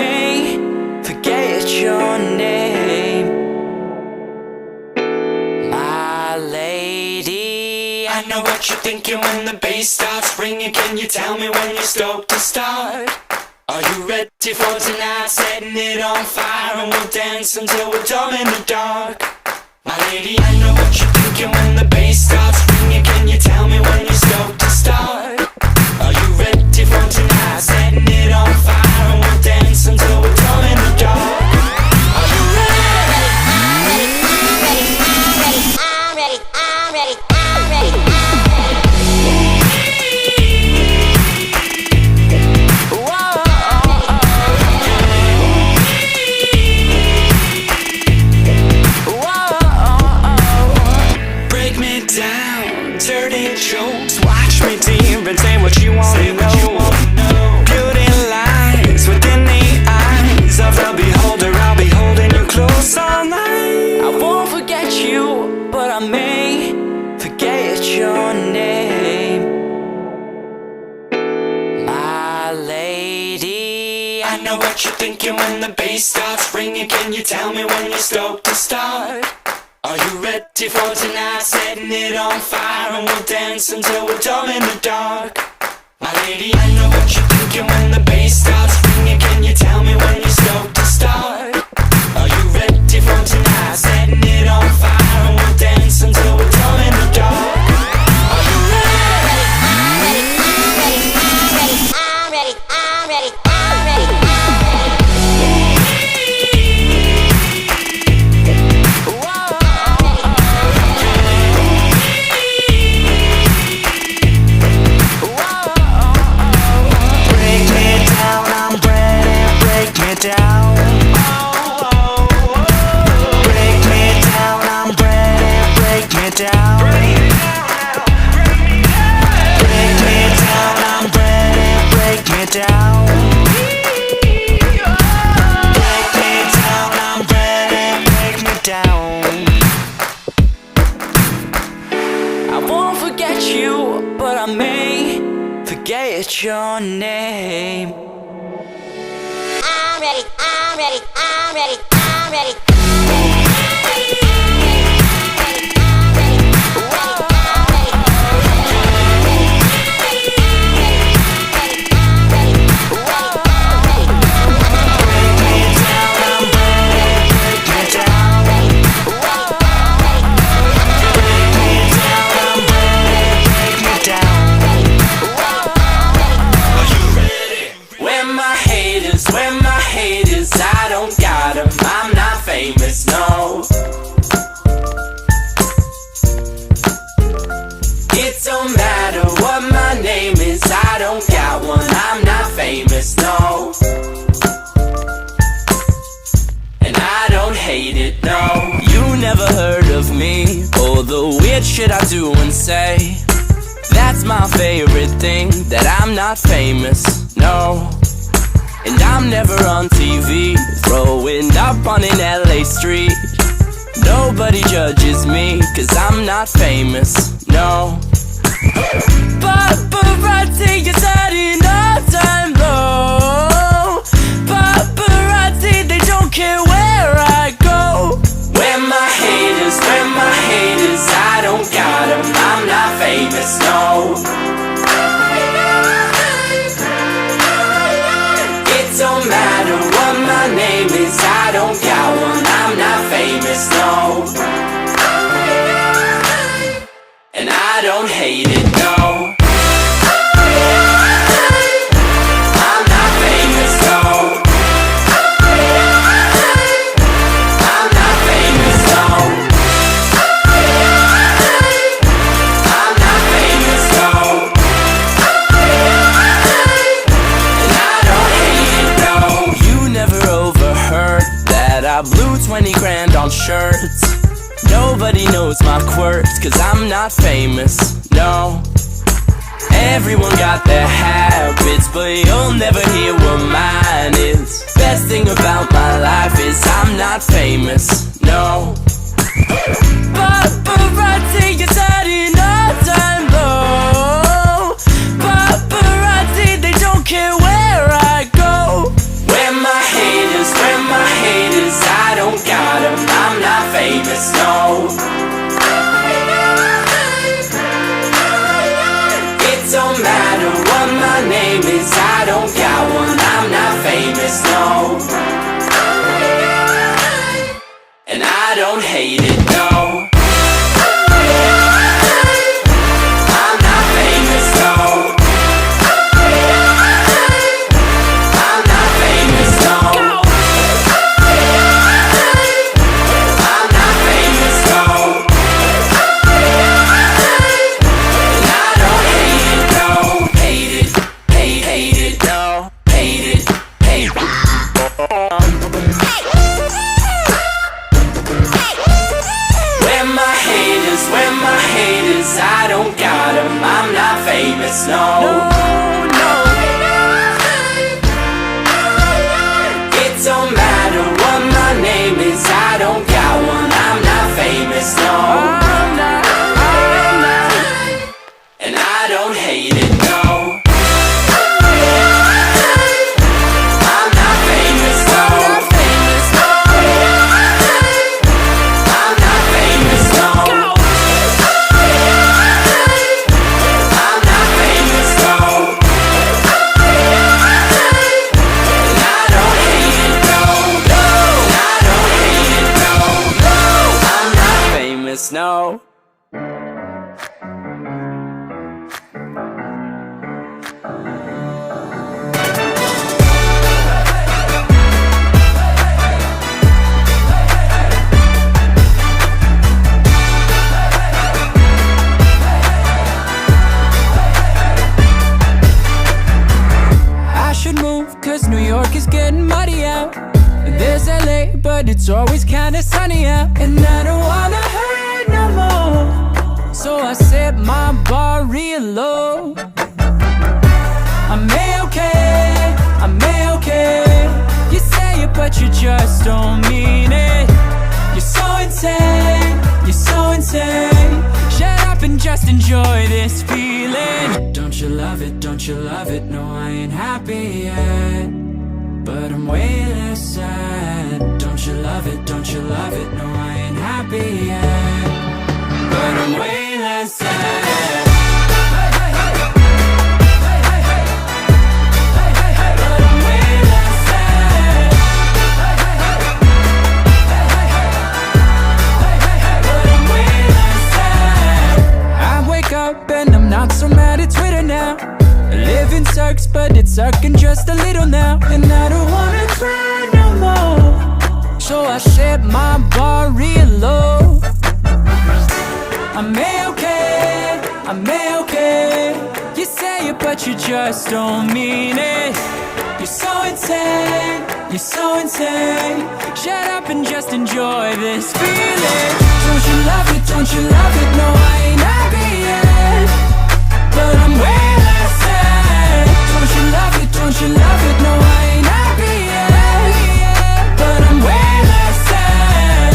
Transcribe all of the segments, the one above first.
may forget your name, my lady. I know what you're thinking when the bass starts ringing. Can you tell me when you're stoked to start? Are you ready for tonight? Setting it on fire and we'll dance until we're dumb in the dark. My lady, I know what you're thinking when the bass starts ringing. Can you tell me when you're stoked to start? Are you ready for tonight? Setting it on fire and we'll dance until we're dumb in the dark. Are you ready? I'm ready, I'm ready, I'm ready, I'm ready. Dirty jokes, watch me deep and say what you want to know. Beauty lies within the eyes of the beholder. I'll be holding you close all night. I won't forget you, but I may forget your name, my lady. I know what you're thinking when the bass starts ringing. Can you tell me when you're stoked to start? Are you ready for tonight? Setting it on fire and we'll dance until we're dumb in the dark. My lady, I know what you're thinking when the bass starts ringing. Can you tell me when you're stoked to start? Are you ready for tonight? Setting it on fire and we'll dance until we're dumb in the dark. Are you ready? I'm ready, I'm ready, I'm ready, I'm ready, I'm ready. Down. Break me down, I'm ready, break me down. Break me down, I'm ready, break me down. Break me down, I'm ready, break me down. I won't forget you, but I may forget your name. I'm ready, I'm ready, I'm ready, I'm ready. Where my haters, I don't got them, I'm not famous, no. It don't matter what my name is, I don't got one, I'm not famous, no. And I don't hate it, no. You never heard of me, or the weird shit I do and say. That's my favorite thing, that I'm not famous, no. And I'm never on TV, throwing up on an LA street. Nobody judges me, cause I'm not famous, no. Paparazzi is at an all-time low. Paparazzi, they don't care where I go. Where my haters, I don't got them, I'm not famous, no. Don't matter what my name is, I don't got one, I'm not famous, no. And I don't hate it, no. I'm not famous, no. I'm not famous, no. I'm not famous, no. I blew 20 grand on shirts. Nobody knows my quirks, cause I'm not famous, no. Everyone got their habits, but you'll never hear what mine is. Best thing about my life is I'm not famous, no. Paparazzi is at an all-time low. Paparazzi, they don't care where I go. Where my is I don't got 'em. I'm not famous, no. No. It don't matter what my name is, I don't got one. I'm not famous, no. I'm not. And I don't hate it, no. I'm not famous, no. I'm not famous, no. I'm not famous, no. And I don't hate it, no. And I don't hate it, no. I'm not famous, no. I should move, cause New York is getting muddy out. There's LA, but it's always kinda sunny out. And I don't wanna hurt no more, so I set my bar real low. I'm okay. You say it, but you just don't mean it. You're so insane, shut up and just enjoy this feeling. Don't you love it, don't you love it? No, I ain't happy yet, but I'm way less sad. Don't you love it, don't you love it? No, I ain't happy yet, but I'm way less sad. But I'm way less sad. But I'm way less sad. I wake up and I'm not so mad at Twitter now. Living sucks, but it's sucking just a little now. And I don't wanna cry no more, so I set my bar real low. I'm okay. You say it, but you just don't mean it. You're so insane. Shut up and just enjoy this feeling. Don't you love it, don't you love it? No, I ain't happy yet, but I'm way less sad. Don't you love it, don't you love it? No, I ain't happy yet, but I'm way less sad.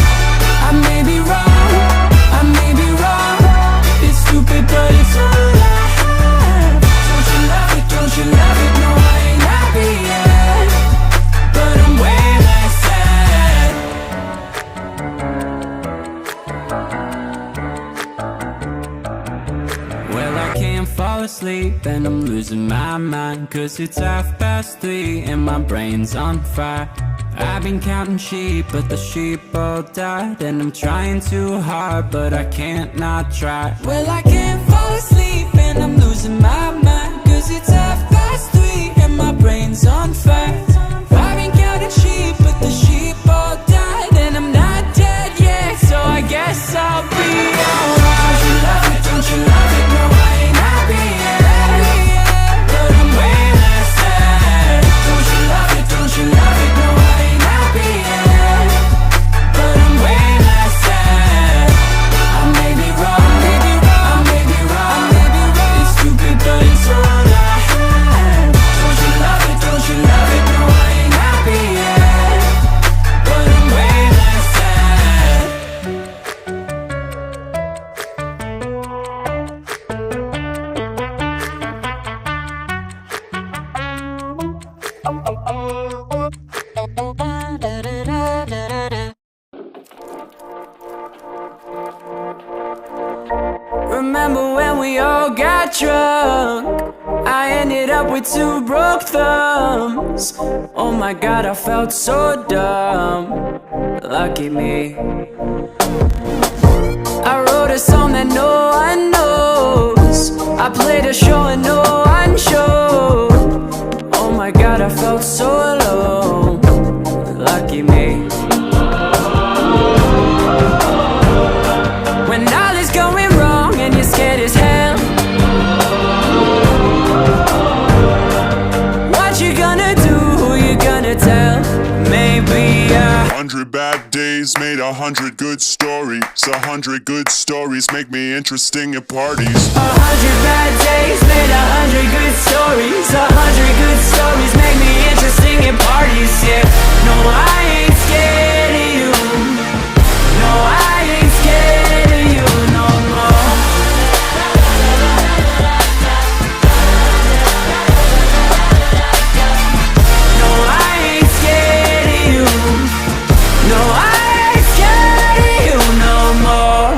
I may be wrong, it's stupid, but it's all I have. Don't you love it, don't you love it? No, I ain't happy yet, but I'm way less sad. Well, I can't fall asleep and I'm losing my mind, cause it's 3:30 and my brain's on fire. I've been counting sheep, but the sheep all died. And I'm trying too hard, but I can't not try. Well, I can't fall asleep and I'm losing my mind, cause it's 3:30 and my brain's on fire. I've been counting sheep, but the sheep all died. And I'm not dead yet, so I guess I'll be alright. Don't you love it, don't you love it? No, I ain't happy yet, but I'm way less sad. Don't you love it, don't you love it? No, I ain't happy yet, but I'm way less sad. I may be wrong, it's stupid, but it's all I have. Don't you love it, don't you love it? No, I ain't happy yet, but I'm way less sad. Remember when we all got drunk? I ended up with 2 broke thumbs. Oh my god, I felt so dumb. Lucky me. I wrote a song that no one knows. I played a show and no one showed. Oh my god, I felt so alone. Lucky me. When all is going wrong and you're scared as hell, what you gonna do? Who you gonna tell? Maybe 100 bad days days made 100 good stories. 100 good stories make me interesting at parties. 100 bad days made 100 good stories. 100 good stories make me interesting at parties. Yeah, no, I ain't scared of you. No, I ain't scared of you no more. No, I ain't scared of you. No, I ain't scared of you no more.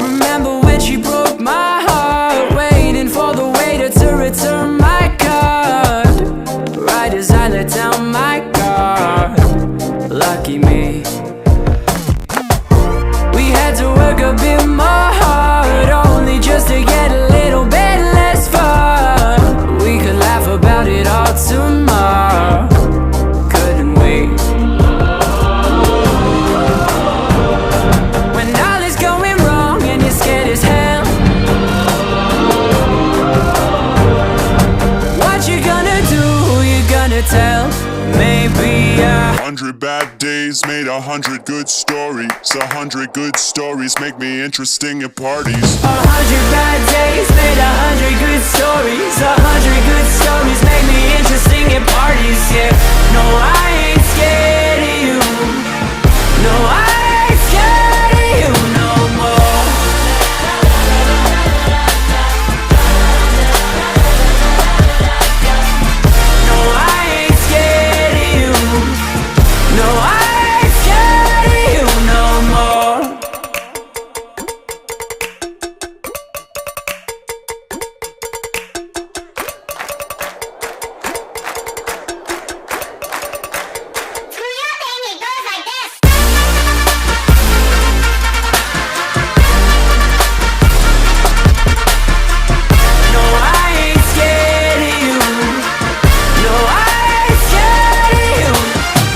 Remember when she broke my heart, waiting for the waiter to return my card, right as I let down my guard. Lucky me. We had to work a bit more hard, only just to get a little bit less fun. We could laugh about it all tomorrow, couldn't we? When all is going wrong and you're scared as hell, what you gonna do, who you gonna tell? Maybe 100 bad days made 100 good stories. 100 good stories make me interesting at parties. 100 bad days made 100 good stories. 100 good stories make me interesting at parties. Yeah, no, I ain't scared of you. No, I ain't scared of you no more. No, I ain't scared of you. No, I ain't scared of you no more. Screw your thing, it goes like this. No, I ain't scared of you. No, I ain't scared of you.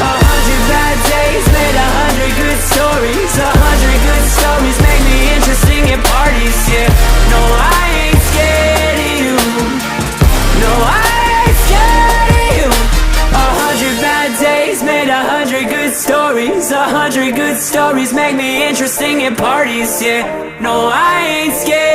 100 bad days made 100 good stories. 100 good stories make me interesting at parties. Yeah, no, I ain't scared of you. No, I ain't scared of you. 100 bad days made 100 good stories. 100 good stories make me interesting at parties. Yeah, no, I ain't scared.